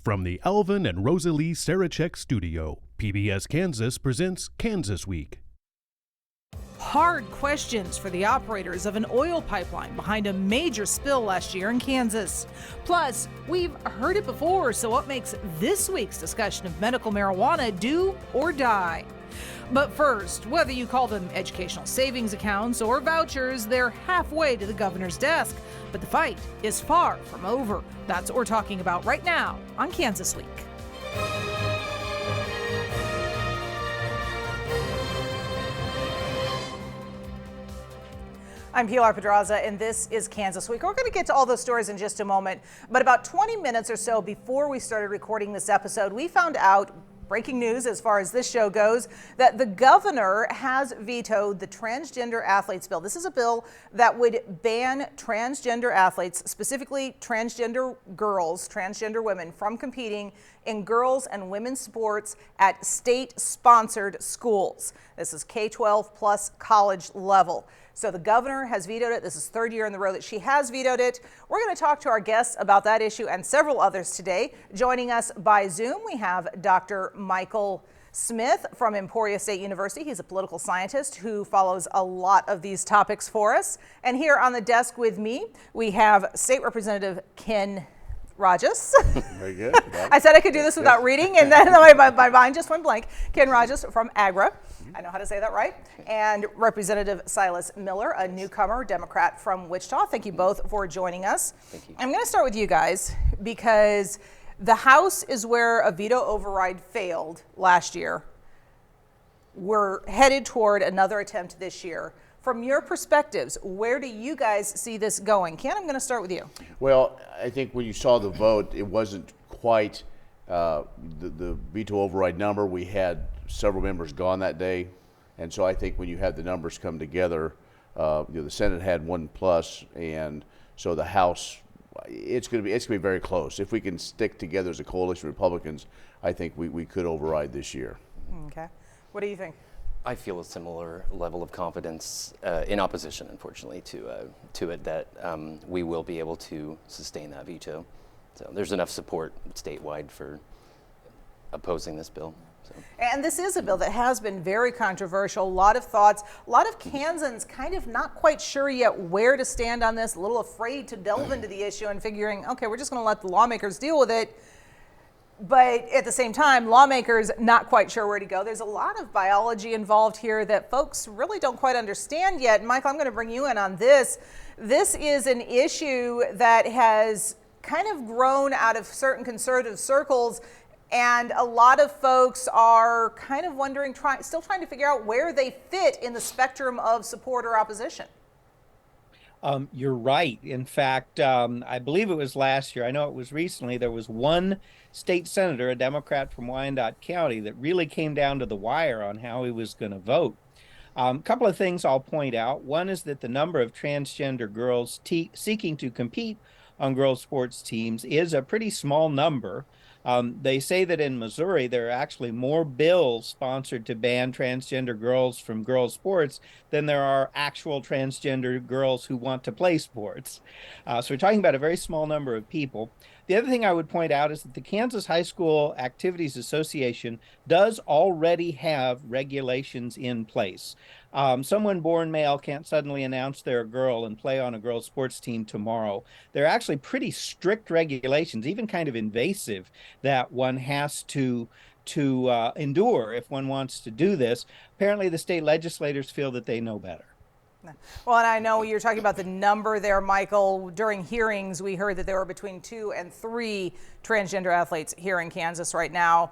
From the Alvin and Rosalie Sarachek studio, PBS Kansas presents Kansas Week. Hard questions for the operators of an oil pipeline behind a major spill last year in Kansas. Plus, we've heard it before, so what makes this week's discussion of medical marijuana do or die? But first, whether you call them educational savings accounts or vouchers, they're halfway to the governor's desk. But the fight is far from over. That's what we're talking about right now on Kansas Week. I'm Pilar Pedraza, and this is Kansas Week. We're going to get to all those stories in just a moment, but about 20 minutes or so before we started recording this episode, we found out, breaking news as far as this show goes, that the governor has vetoed the transgender athletes bill. This is a bill that would ban transgender athletes, specifically transgender girls, transgender women, from competing in girls and women's sports at state-sponsored schools. This is K-12 plus college level. So the governor has vetoed it. This is third year in the row that she has vetoed it. We're going to talk to our guests about that issue and several others today. Joining us by Zoom, we have Dr. Michael Smith from Emporia State University. He's a political scientist who follows a lot of these topics for us. And here on the desk with me, we have State Representative Ken Rajas. Very good. I said I could do this without reading, and then my mind just went blank. Ken Rajas from AGRA. I know how to say that right. And Representative Silas Miller, a newcomer Democrat from Wichita. Thank you both for joining us. Thank you. I'm going to start with you guys because the House is where a veto override failed last year. We're headed toward another attempt this year. From your perspectives, where do you guys see this going? Ken, I'm going to start with you. Well, I think when you saw the vote, it wasn't quite the veto override number. We had several members gone that day, and so I think when you had the numbers come together, the Senate had 1+, and so the House, it's going to be very close. If we can stick together as a coalition of Republicans, I think we could override this year. Okay, what do you think? I feel a similar level of confidence in opposition, unfortunately, to it that we will be able to sustain that veto. So there's enough support statewide for opposing this bill. So. And this is a bill that has been very controversial. A lot of thoughts, a lot of Kansans kind of not quite sure yet where to stand on this, a little afraid to delve into the issue and figuring, okay, we're just going to let the lawmakers deal with it. But at the same time, lawmakers not quite sure where to go. There's a lot of biology involved here that folks really don't quite understand yet. Michael, I'm going to bring you in on this. This is an issue that has kind of grown out of certain conservative circles, and a lot of folks are kind of wondering, still trying to figure out where they fit in the spectrum of support or opposition. You're right. In fact, I believe it was last year, I know it was recently, there was one state senator, a Democrat from Wyandotte County, that really came down to the wire on how he was going to vote. A couple of things I'll point out. One is that the number of transgender girls seeking to compete on girls' sports teams is a pretty small number. They say that in Missouri, there are actually more bills sponsored to ban transgender girls from girls' sports than there are actual transgender girls who want to play sports. So we're talking about a very small number of people. The other thing I would point out is that the Kansas High School Activities Association does already have regulations in place. Someone born male can't suddenly announce they're a girl and play on a girls' sports team tomorrow. There are actually pretty strict regulations, even kind of invasive, that one has to endure if one wants to do this. Apparently, the state legislators feel that they know better. Well, and I know you're talking about the number there, Michael. During hearings, we heard that there were between 2 and 3 transgender athletes here in Kansas right now.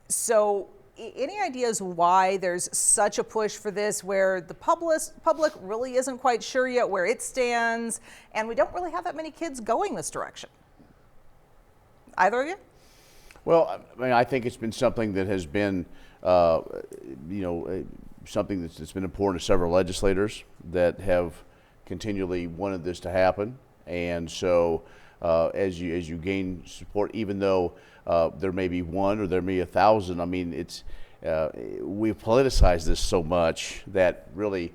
So any ideas why there's such a push for this, where the public really isn't quite sure yet where it stands, and we don't really have that many kids going this direction? Either of you? Well, I mean, I think it's been something that has been, something that's been important to several legislators that have continually wanted this to happen. And so as you gain support, even though there may be 1 or there may be 1,000, I mean, we've politicized this so much that really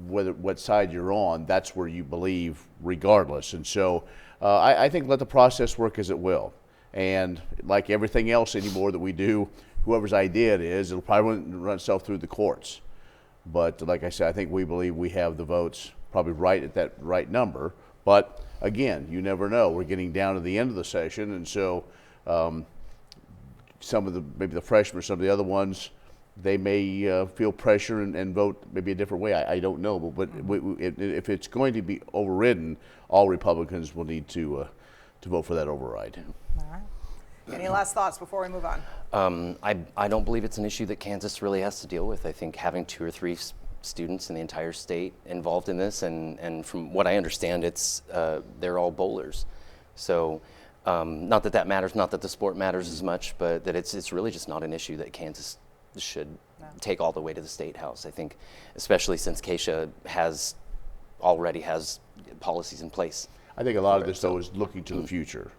what side you're on, that's where you believe regardless. And so I think let the process work as it will. And like everything else anymore that we do, whoever's idea it is, it'll probably run itself through the courts. But like I said, I think we believe we have the votes probably right at that right number. But again, you never know. We're getting down to the end of the session, and so some of maybe the freshmen or some of the other ones, they may feel pressure and vote maybe a different way. I don't know, but if it's going to be overridden, all Republicans will need to vote for that override. All right. Any last thoughts before we move on? I don't believe it's an issue that Kansas really has to deal with. I think having 2 or 3 students in the entire state involved in this, and from what I understand, they're all bowlers. So not that matters, not that the sport matters as much, but that it's really just not an issue that Kansas should take all the way to the State House. I think, especially since Keisha already has policies in place. I think a lot of this, though, is looking to the future,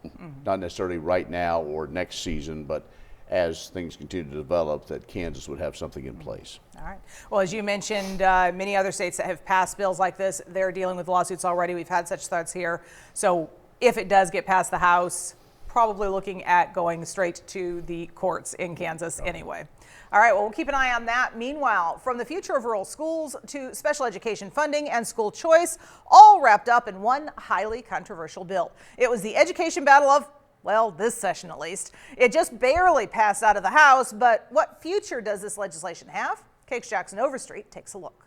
not necessarily right now or next season, but as things continue to develop, that Kansas would have something in place. All right. Well, as you mentioned, many other states that have passed bills like this, they're dealing with lawsuits already. We've had such threats here. So if it does get past the House, probably looking at going straight to the courts in Kansas anyway. All right, well, we'll keep an eye on that. Meanwhile, from the future of rural schools to special education funding and school choice, all wrapped up in one highly controversial bill. It was the education battle of, well, this session at least. It just barely passed out of the House, but what future does this legislation have? Cakes Jackson Overstreet takes a look.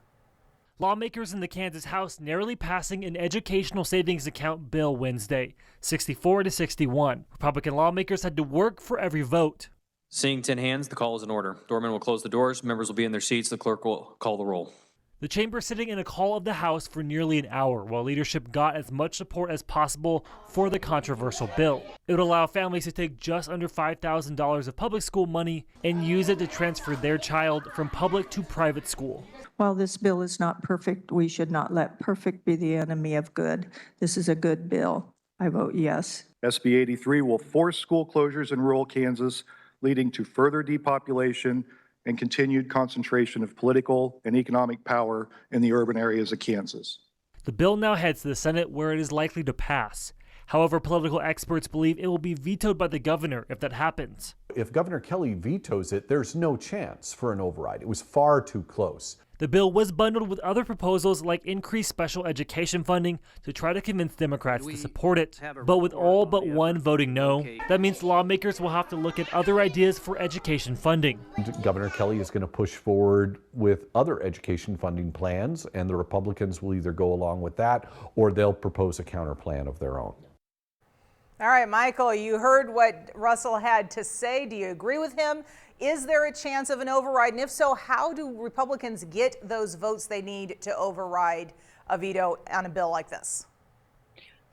Lawmakers in the Kansas House narrowly passing an educational savings account bill Wednesday, 64 to 61. Republican lawmakers had to work for every vote. Seeing 10 hands, the call is in order. Doorman will close the doors. Members will be in their seats. The clerk will call the roll. The chamber sitting in a call of the House for nearly an hour while leadership got as much support as possible for the controversial bill. It would allow families to take just under $5,000 of public school money and use it to transfer their child from public to private school. While this bill is not perfect, we should not let perfect be the enemy of good. This is a good bill. I vote yes. SB 83 will force school closures in rural Kansas, leading to further depopulation and continued concentration of political and economic power in the urban areas of Kansas. The bill now heads to the Senate, where it is likely to pass. However, political experts believe it will be vetoed by the governor if that happens. If Governor Kelly vetoes it, there's no chance for an override. It was far too close. The bill was bundled with other proposals like increased special education funding to try to convince Democrats to support it. But with all but one voting no, that means lawmakers will have to look at other ideas for education funding. Governor Kelly is going to push forward with other education funding plans, and the Republicans will either go along with that or they'll propose a counter plan of their own. All right, Michael, you heard what Russell had to say. Do you agree with him? Is there a chance of an override? And if so, how do Republicans get those votes they need to override a veto on a bill like this?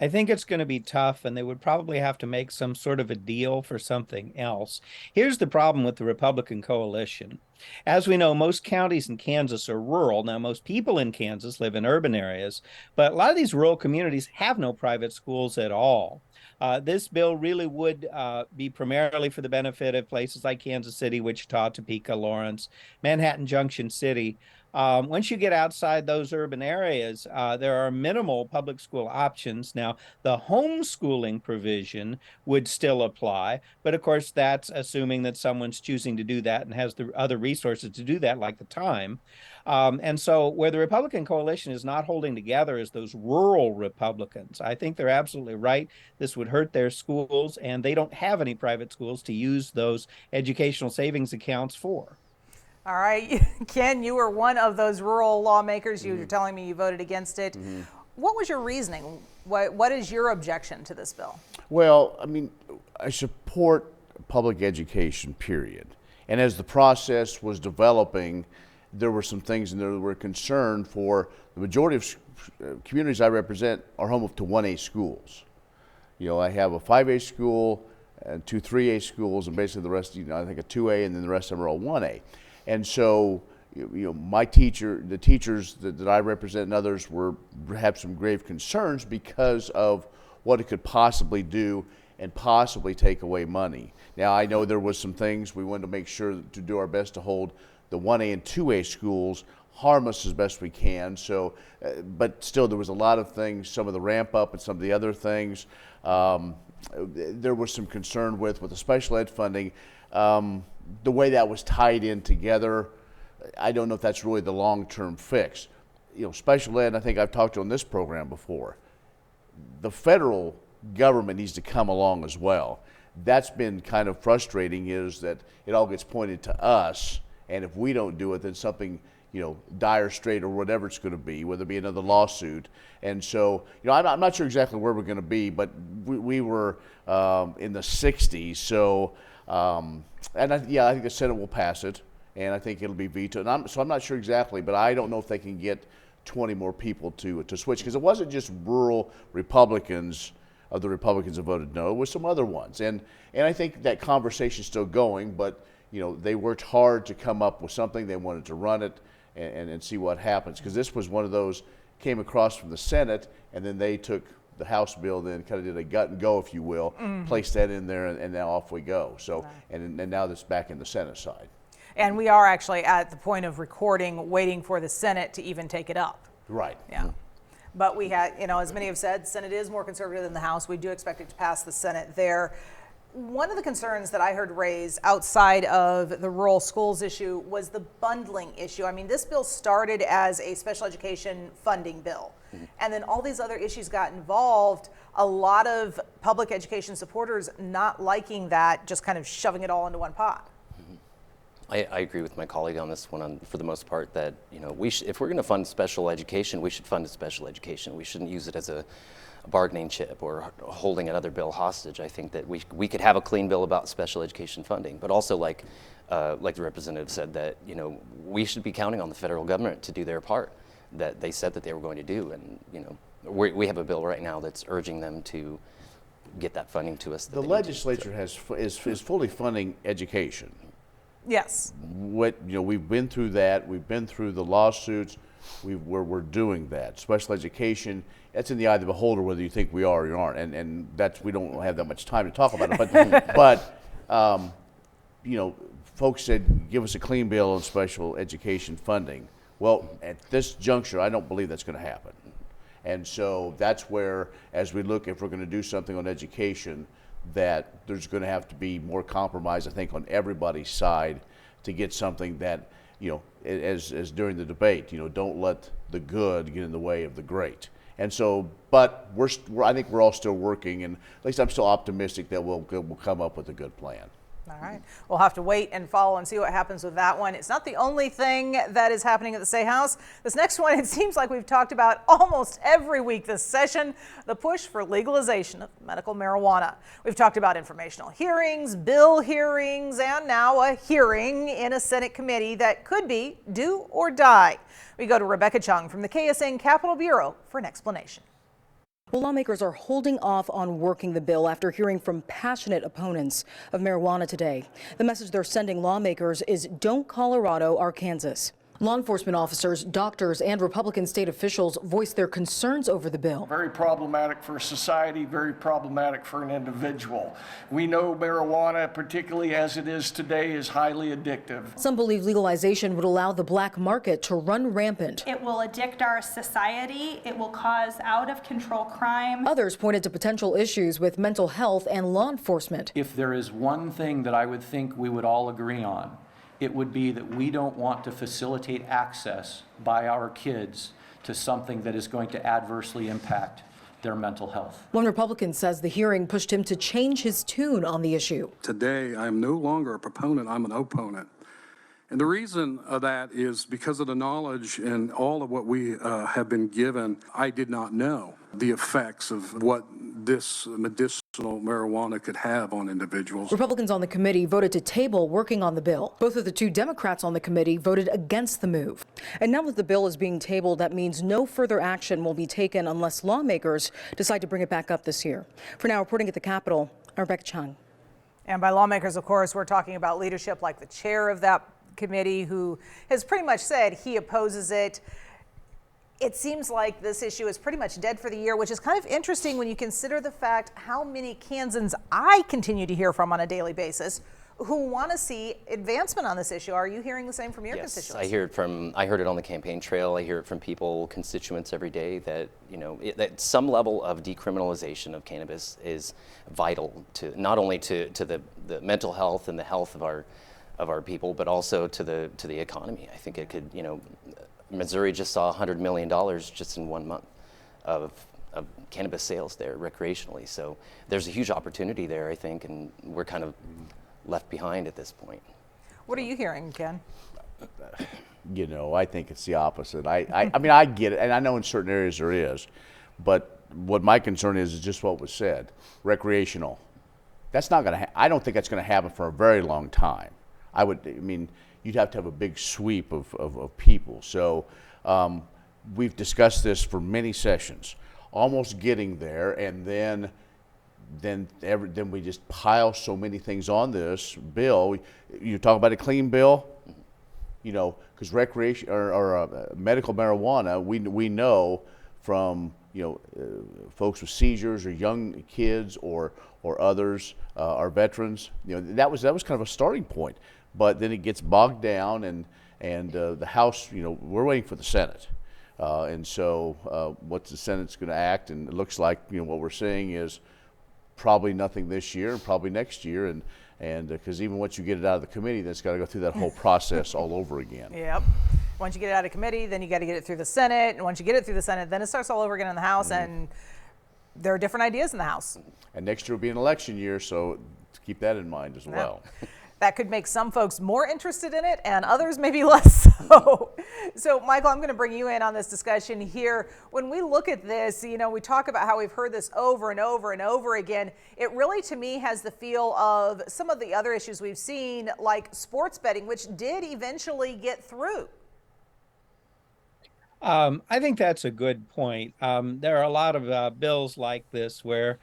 I think it's going to be tough, and they would probably have to make some sort of a deal for something else. Here's the problem with the Republican coalition. As we know, most counties in Kansas are rural. Now, most people in Kansas live in urban areas, but a lot of these rural communities have no private schools at all. This bill really would be primarily for the benefit of places like Kansas City, Wichita, Topeka, Lawrence, Manhattan Junction City. Once you get outside those urban areas, there are minimal public school options. Now, the homeschooling provision would still apply, but of course, that's assuming that someone's choosing to do that and has the other resources to do that, like the time. And so where the Republican coalition is not holding together is those rural Republicans. I think they're absolutely right. This would hurt their schools, and they don't have any private schools to use those educational savings accounts for. All right, Ken, you were one of those rural lawmakers. You were telling me you voted against it. What was your reasoning? What is your objection to this bill? Well, I mean, I support public education, period. And as the process was developing, there were some things in there that were concerned for the majority of communities I represent are home to 1A schools. You know, I have a 5A school and 2 3A schools, and basically the rest, I think a 2A, and then the rest of them are all 1A. And so, the teachers that I represent and others have some grave concerns because of what it could possibly do and possibly take away money. Now, I know there was some things we wanted to make sure to do our best to hold the 1A and 2A schools harmless as best we can. So, but still, there was a lot of things, some of the ramp up and some of the other things. there was some concern with the special ed funding, the way that was tied in together. I don't know if that's really the long-term fix. Special ed, I think I've talked to on this program before, the federal government needs to come along as well. That's been kind of frustrating, is that it all gets pointed to us, and if we don't do it, then something, dire straight or whatever it's going to be, whether it be another lawsuit. And so, I'm not sure exactly where we're going to be, but we were in the 60s. So, I think the Senate will pass it, and I think it'll be vetoed. So I'm not sure exactly, but I don't know if they can get 20 more people to switch, because it wasn't just rural Republicans of the Republicans that voted no, it was some other ones. And I think that conversation's still going, but they worked hard to come up with something. They wanted to run it and see what happens, because this was one of those, came across from the Senate, and then they took the House bill, then kind of did a gut and go, if you will, placed that in there, and now off we go. So, and now that's back in the Senate side. And we are actually at the point of recording, waiting for the Senate to even take it up. Right. Yeah. But we had, as many have said, Senate is more conservative than the House. We do expect it to pass the Senate there. One of the concerns that I heard raised outside of the rural schools issue was the bundling issue. I mean, this bill started as a special education funding bill, and then all these other issues got involved. A lot of public education supporters not liking that, just kind of shoving it all into one pot. I agree with my colleague on this one, for the most part, that if we're going to fund special education, we should fund special education. We shouldn't use it as a bargaining chip or holding another bill hostage. I think that we could have a clean bill about special education funding, but also like the representative said, that we should be counting on the federal government to do their part that they said that they were going to do, and we have a bill right now that's urging them to get that funding to us. The legislature is fully funding education. Yes. We've been through that. We've been through the lawsuits. We're doing that. Special education, that's in the eye of the beholder, whether you think we are or you aren't. And that's, we don't have that much time to talk about it. But folks said, give us a clean bill on special education funding. Well, at this juncture, I don't believe that's going to happen. And so that's where, as we look, if we're going to do something on education, that there's going to have to be more compromise, I think, on everybody's side to get something that, as during the debate, don't let the good get in the way of the great. And so, but I think we're all still working, and at least I'm still optimistic that we'll come up with a good plan. All right. We'll have to wait and follow and see what happens with that one. It's not the only thing that is happening at the State House. This next one, it seems like we've talked about almost every week this session, the push for legalization of medical marijuana. We've talked about informational hearings, bill hearings, and now a hearing in a Senate committee that could be do or die. We go to Rebecca Chung from the KSN Capitol Bureau for an explanation. Well, lawmakers are holding off on working the bill after hearing from passionate opponents of marijuana today. The message they're sending lawmakers is don't Colorado our Kansas. Law enforcement officers, doctors, and Republican state officials voiced their concerns over the bill. Very problematic for society, very problematic for an individual. We know marijuana, particularly as it is today, is highly addictive. Some believe legalization would allow the black market to run rampant. It will addict our society. It will cause out-of-control crime. Others pointed to potential issues with mental health and law enforcement. If there is one thing that I would think we would all agree on, it would be that we don't want to facilitate access by our kids to something that is going to adversely impact their mental health. One Republican says the hearing pushed him to change his tune on the issue. Today, I'm no longer a proponent, I'm an opponent. And the reason of that is because of the knowledge and all of what we have been given. I did not know the effects of what this medicinal marijuana could have on individuals. Republicans on the committee voted to table working on the bill. Both of the two Democrats on the committee voted against the move. And now that the bill is being tabled, that means no further action will be taken unless lawmakers decide to bring it back up this year. For now, reporting at the Capitol, I'm Rebecca Chung. And by lawmakers, of course, we're talking about leadership like the chair of that committee, who has pretty much said he opposes it. It seems like this issue is pretty much dead for the year, which is kind of interesting when you consider the fact how many Kansans I continue to hear from on a daily basis who want to see advancement on this issue. Are you hearing the same from your constituents? I heard it on the campaign trail. I hear it from constituents every day that, that some level of decriminalization of cannabis is vital to not only to the mental health and the health of our people, but also to the economy. I think it could, Missouri just saw $100 million just in 1 month of cannabis sales there recreationally. So there's a huge opportunity there, I think, and we're kind of left behind at this point. What are you hearing, Ken? I think it's the opposite. I mean, I get it, and I know in certain areas there is, but what my concern is just what was said, recreational. That's not going to, I don't think that's going to happen for a very long time. You'd have to have a big sweep of people. So we've discussed this for many sessions, almost getting there, and then we just pile so many things on this bill. You talk about a clean bill, because recreation or medical marijuana, we know from folks with seizures or young kids or others, our veterans. That was kind of a starting point. But then it gets bogged down, and the House, we're waiting for the Senate. And so what the Senate's going to act, and it looks like, what we're seeing is probably nothing this year and probably next year. And because even once you get it out of the committee, then it's got to go through that whole process all over again. Yep. Once you get it out of committee, then you got to get it through the Senate. And once you get it through the Senate, then it starts all over again in the House. Mm-hmm. And there are different ideas in the House. And next year will be an election year, so keep that in mind as well. That could make some folks more interested in it and others maybe less so. So, Michael, I'm going to bring you in on this discussion here. When we look at this, we talk about how we've heard this over and over and over again. It really, to me, has the feel of some of the other issues we've seen, like sports betting, which did eventually get through. I think that's a good point. There are a lot of bills like this where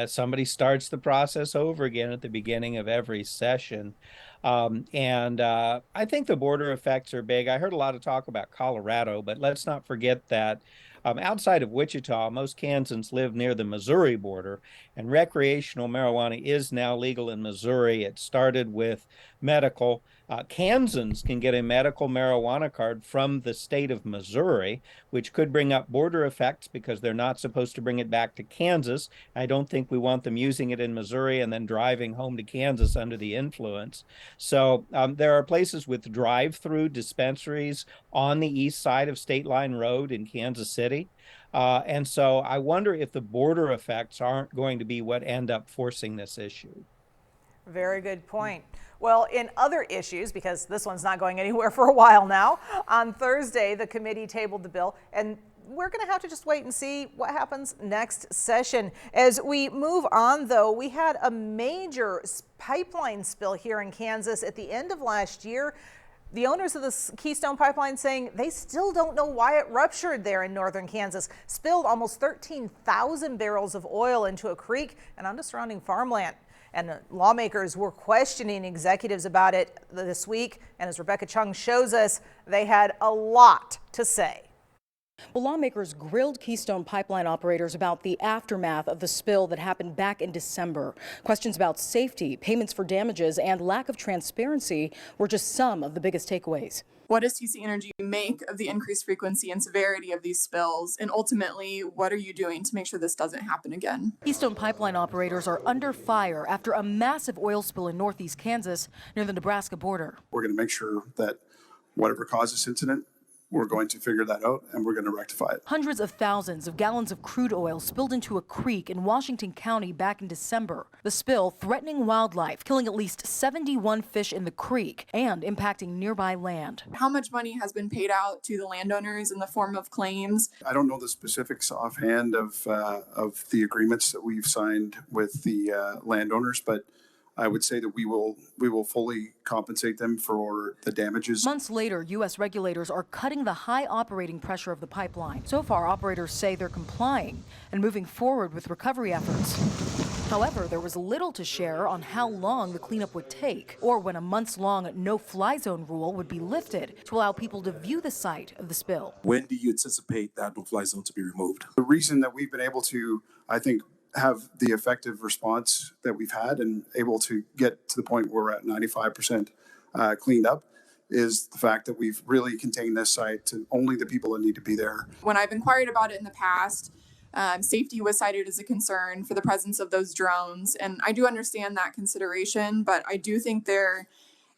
somebody starts the process over again at the beginning of every session. And I think the border effects are big. I heard a lot of talk about Colorado, but let's not forget that outside of Wichita, most Kansans live near the Missouri border, and recreational marijuana is now legal in Missouri. It started with medical. Kansans can get a medical marijuana card from the state of Missouri, which could bring up border effects because they're not supposed to bring it back to Kansas. I don't think we want them using it in Missouri and then driving home to Kansas under the influence. So there are places with drive-through dispensaries on the east side of State Line Road in Kansas City. And so I wonder if the border effects aren't going to be what end up forcing this issue. Very good point. Well, in other issues, because this one's not going anywhere for a while now, on Thursday, the committee tabled the bill, and we're going to have to just wait and see what happens next session. As we move on, though, we had a major pipeline spill here in Kansas at the end of last year. The owners of the Keystone Pipeline saying they still don't know why it ruptured there in northern Kansas, spilled almost 13,000 barrels of oil into a creek and onto surrounding farmland. And lawmakers were questioning executives about it this week. And as Rebecca Chung shows us, they had a lot to say. Well, lawmakers grilled Keystone Pipeline operators about the aftermath of the spill that happened back in December. Questions about safety, payments for damages, and lack of transparency were just some of the biggest takeaways. What does TC Energy make of the increased frequency and severity of these spills? And ultimately, what are you doing to make sure this doesn't happen again? Keystone Pipeline operators are under fire after a massive oil spill in northeast Kansas near the Nebraska border. We're going to make sure that whatever caused this incident, we're going to figure that out and we're going to rectify it. Hundreds of thousands of gallons of crude oil spilled into a creek in Washington County back in December. The spill threatening wildlife, killing at least 71 fish in the creek and impacting nearby land. How much money has been paid out to the landowners in the form of claims? I don't know the specifics offhand of the agreements that we've signed with the landowners, but I would say that we will fully compensate them for the damages. Months later, U.S. regulators are cutting the high operating pressure of the pipeline. So far, operators say they're complying and moving forward with recovery efforts. However, there was little to share on how long the cleanup would take or when a months-long no-fly zone rule would be lifted to allow people to view the site of the spill. When do you anticipate that no-fly zone to be removed? The reason that we've been able to, I think, have the effective response that we've had and able to get to the point where we're at 95% cleaned up is the fact that we've really contained this site to only the people that need to be there. When I've inquired about it in the past, safety was cited as a concern for the presence of those drones. And I do understand that consideration, but I do think there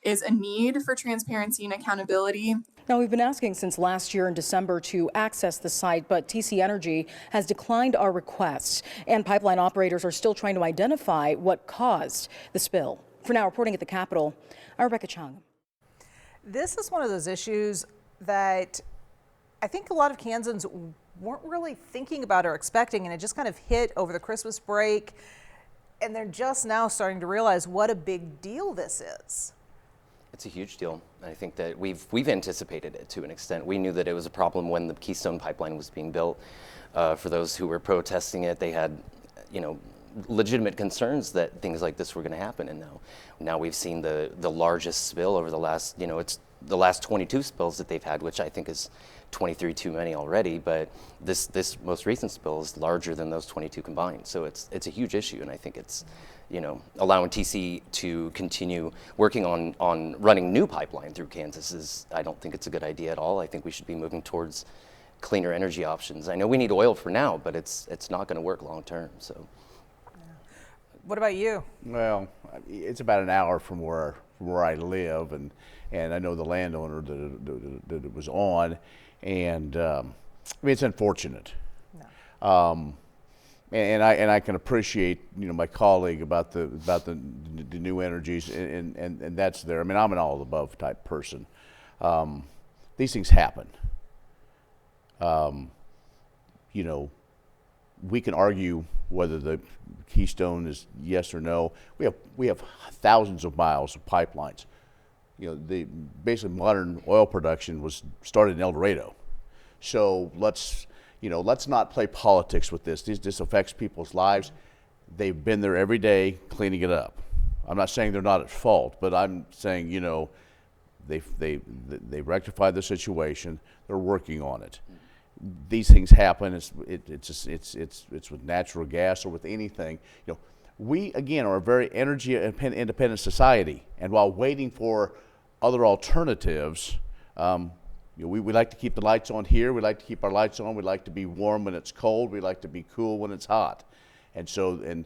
is a need for transparency and accountability. Now, we've been asking since last year in December to access the site, but TC Energy has declined our requests, and pipeline operators are still trying to identify what caused the spill. For now, reporting at the Capitol, I'm Rebecca Chung. This is one of those issues that I think a lot of Kansans weren't really thinking about or expecting, and it just kind of hit over the Christmas break, and they're just now starting to realize what a big deal this is. It's a huge deal. I think that we've anticipated it to an extent. We knew that it was a problem when the Keystone Pipeline was being built. For those who were protesting it, they had, legitimate concerns that things like this were going to happen. And now we've seen the largest spill over the last, it's the last 22 spills that they've had, which I think is 23 too many already. But this most recent spill is larger than those 22 combined. So it's a huge issue, and I think it's allowing TC to continue working on running new pipeline through Kansas I don't think it's a good idea at all. I think we should be moving towards cleaner energy options. I know we need oil for now, but it's not going to work long term. So, what about you? Well, it's about an hour from where I live, and I know the landowner that it was on, and it's unfortunate. No. And I can appreciate my colleague about the new energies and that's there. I mean, I'm an all of the above type person. These things happen. We can argue whether the Keystone is yes or no. We have thousands of miles of pipelines. Basically modern oil production was started in El Dorado. So let's not play politics with this. This affects people's lives. They've been there every day cleaning it up. I'm not saying they're not at fault, but I'm saying, they rectified the situation. They're working on it. These things happen. It's with natural gas or with anything. We again are a very energy independent society, and while waiting for other alternatives, we like to keep the lights on here. We like to keep our lights on. We like to be warm when it's cold. We like to be cool when it's hot, and so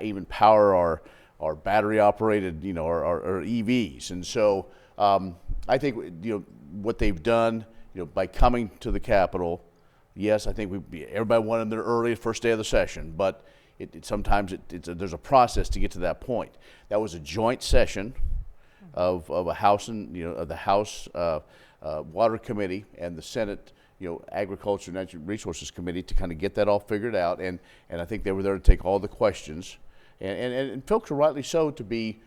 even power our battery operated our EVs. And so I think what they've done by coming to the Capitol. Yes, I think everybody wanted them there early, first day of the session, but sometimes there's a process to get to that point. That was a joint session of a House of the House Water Committee and the Senate Agriculture and Natural Resources Committee to kind of get that all figured out, and I think they were there to take all the questions, and folks are rightly so to be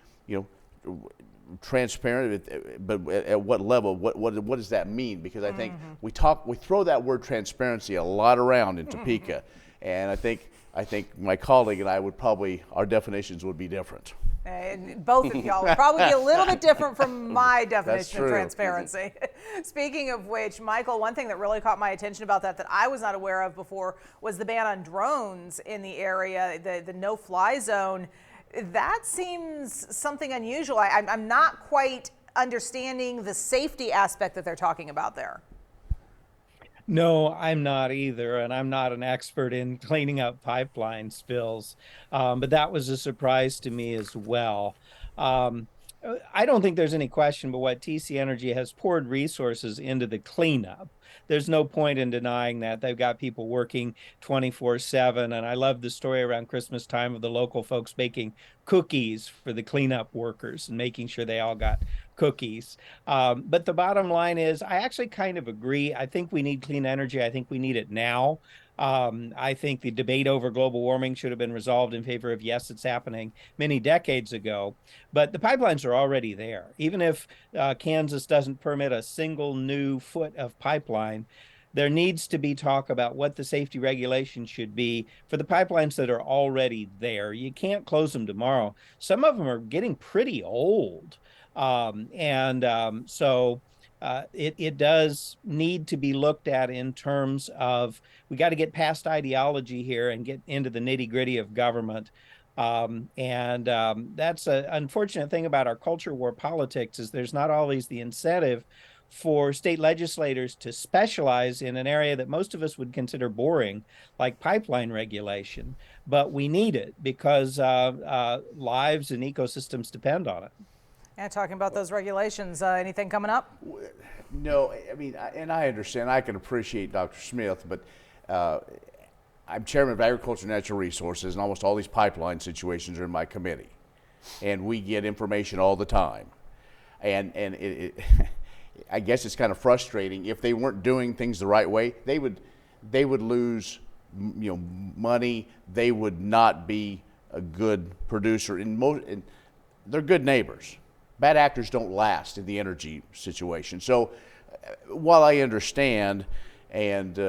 transparent, but at what level? What does that mean? Because I think we throw that word transparency a lot around in Topeka, and I think my colleague and I our definitions would be different. And both of y'all would probably be a little bit different from my definition of transparency. Speaking of which, Michael, one thing that really caught my attention about that I was not aware of before was the ban on drones in the area, the no-fly zone. That seems something unusual. I'm not quite understanding the safety aspect that they're talking about there. No, I'm not either, and I'm not an expert in cleaning up pipeline spills, but that was a surprise to me as well. I don't think there's any question but what TC Energy has poured resources into the cleanup. There's no point in denying that. They've got people working 24/7, and I love the story around Christmas time of the local folks baking cookies for the cleanup workers and making sure they all got cookies. But the bottom line is, I actually kind of agree. I think we need clean energy. I think we need it now. I think the debate over global warming should have been resolved in favor of yes, it's happening many decades ago. But the pipelines are already there. Even if Kansas doesn't permit a single new foot of pipeline, there needs to be talk about what the safety regulation should be for the pipelines that are already there. You can't close them tomorrow. Some of them are getting pretty old. So it does need to be looked at in terms of, we got to get past ideology here and get into the nitty-gritty of government. That's an unfortunate thing about our culture war politics, is there's not always the incentive for state legislators to specialize in an area that most of us would consider boring, like pipeline regulation. But we need it because lives and ecosystems depend on it. And talking about those regulations, anything coming up? No, I mean, and I understand, I can appreciate Dr. Smith, but I'm chairman of Agriculture and Natural Resources, and almost all these pipeline situations are in my committee. And we get information all the time. And I guess it's kind of frustrating. If they weren't doing things the right way, they would lose, money. They would not be a good producer. And they're good neighbors. Bad actors don't last in the energy situation. So while I understand, and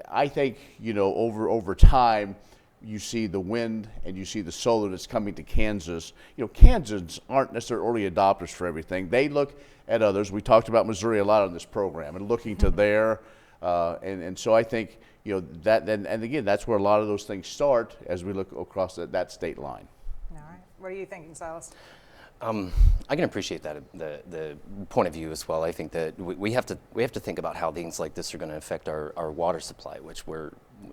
I think, over time, you see the wind and you see the solar that's coming to Kansas. Kansans aren't necessarily early adopters for everything. They look at others. We talked about Missouri a lot on this program and looking to there. And so I think, that, and again, that's where a lot of those things start as we look across that state line. All right. What are you thinking, Silas? I can appreciate that, the point of view as well. I think that we have to think about how things like this are going to affect our water supply, which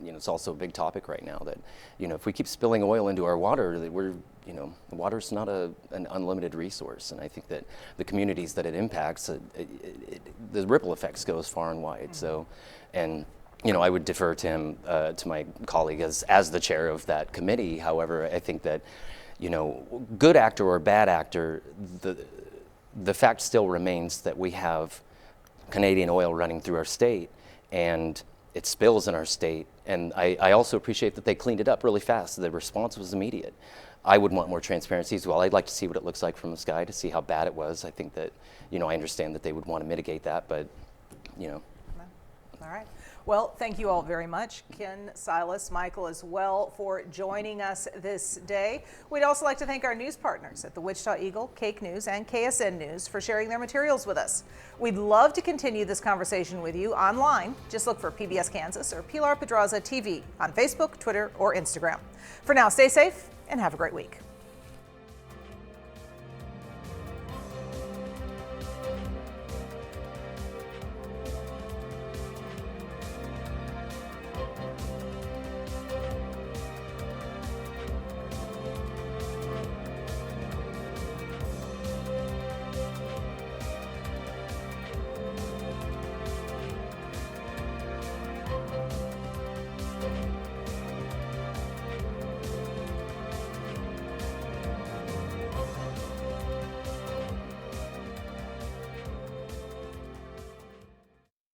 it's also a big topic right now. That if we keep spilling oil into our water, that the water's not an unlimited resource, and I think that the communities that it impacts, the ripple effects go as far and wide. So, and I would defer to him, to my colleague as the chair of that committee. However, I think that, good actor or bad actor, the fact still remains that we have Canadian oil running through our state, and it spills in our state. And I also appreciate that they cleaned it up really fast. The response was immediate. I would want more transparency as well. I'd like to see what it looks like from the sky to see how bad it was. I think that, I understand that they would want to mitigate that, but, All right. Well, thank you all very much, Ken, Silas, Michael as well, for joining us this day. We'd also like to thank our news partners at the Wichita Eagle, Cake News, and KSN News for sharing their materials with us. We'd love to continue this conversation with you online. Just look for PBS Kansas or Pilar Pedraza TV on Facebook, Twitter, or Instagram. For now, stay safe and have a great week.